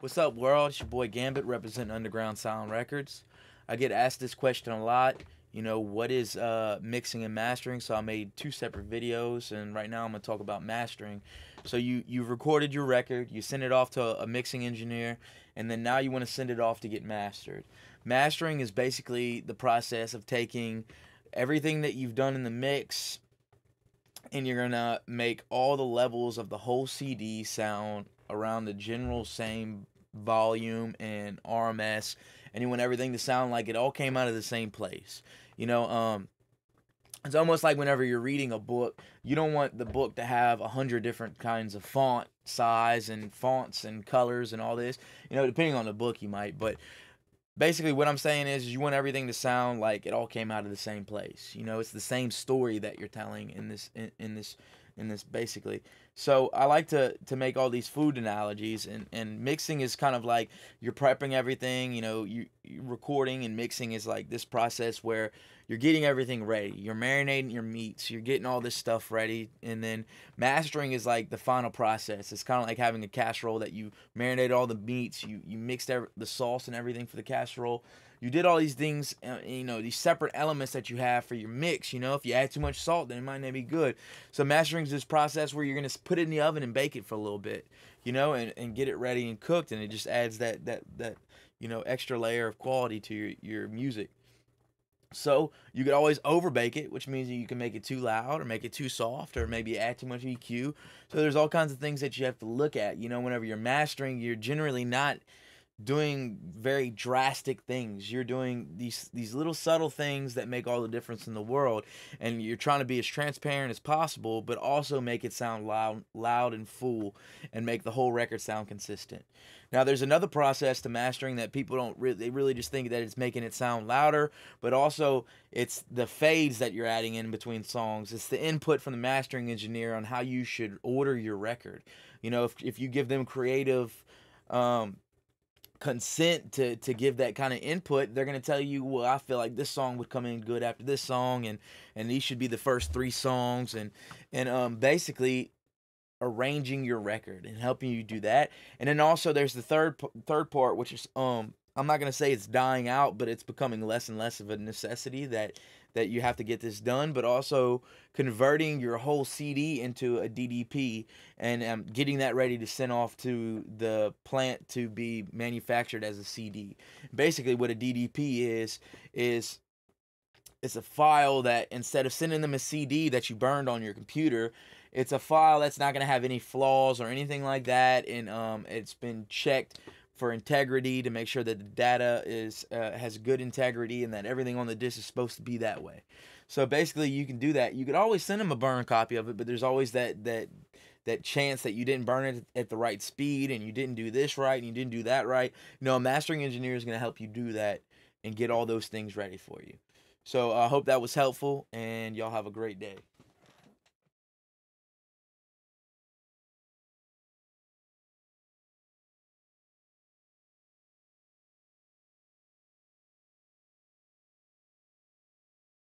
What's up, world? It's your boy Gambit representing Underground Sound Records. I get asked this question a lot. What is mixing and mastering? So I made two separate videos, and right now I'm gonna talk about mastering. So you recorded your record, you send it off to a mixing engineer, and then now you want to send it off to get mastered. Mastering is basically the process of taking everything that you've done in the mix, and you're gonna make all the levels of the whole CD sound around the general same volume and RMS, and you want everything to sound like it all came out of the same place. You know, it's almost like whenever you're reading a book, you don't want the book to have 100 different kinds of font size and fonts and colors and all this. Depending on the book, you might, but basically what I'm saying is you want everything to sound like it all came out of the same place. It's the same story that you're telling in this basically. So I like to make all these food analogies, and mixing is kind of like you're prepping everything. You recording and mixing is like this process where you're getting everything ready. You're marinating your meats, you're getting all this stuff ready, and then mastering is like the final process. It's kind of like having a casserole that you marinate all the meats, you mixed the sauce and everything for the casserole. You did all these things, these separate elements that you have for your mix. If you add too much salt, then it might not be good. So mastering is this process where you're gonna put it in the oven and bake it for a little bit, and get it ready and cooked, and it just adds that extra layer of quality to your music. So you could always overbake it, which means you can make it too loud or make it too soft or maybe add too much EQ. So there's all kinds of things that you have to look at. Whenever you're mastering, you're generally not doing very drastic things. You're doing these little subtle things that make all the difference in the world, and you're trying to be as transparent as possible, but also make it sound loud and full, and make the whole record sound consistent. Now, there's another process to mastering that people don't really, they really just think that it's making it sound louder, but also it's the fades that you're adding in between songs. It's the input from the mastering engineer on how you should order your record. If you give them creative um, consent to give that kind of input, they're going to tell you, well, I feel like this song would come in good after this song, and these should be the first three songs, and basically arranging your record and helping you do that. And then also there's the third part, which is I'm not going to say it's dying out, but it's becoming less and less of a necessity that you have to get this done, but also converting your whole CD into a DDP, and getting that ready to send off to the plant to be manufactured as a CD. Basically, what a DDP is it's a file that, instead of sending them a CD that you burned on your computer, it's a file that's not going to have any flaws or anything like that, and it's been checked for integrity to make sure that the data is has good integrity, and that everything on the disk is supposed to be that way. So basically, you can do that. You could always send them a burned copy of it, but there's always that chance that you didn't burn it at the right speed, and you didn't do this right, and you didn't do that right. A mastering engineer is going to help you do that and get all those things ready for you. So I hope that was helpful, and y'all have a great day.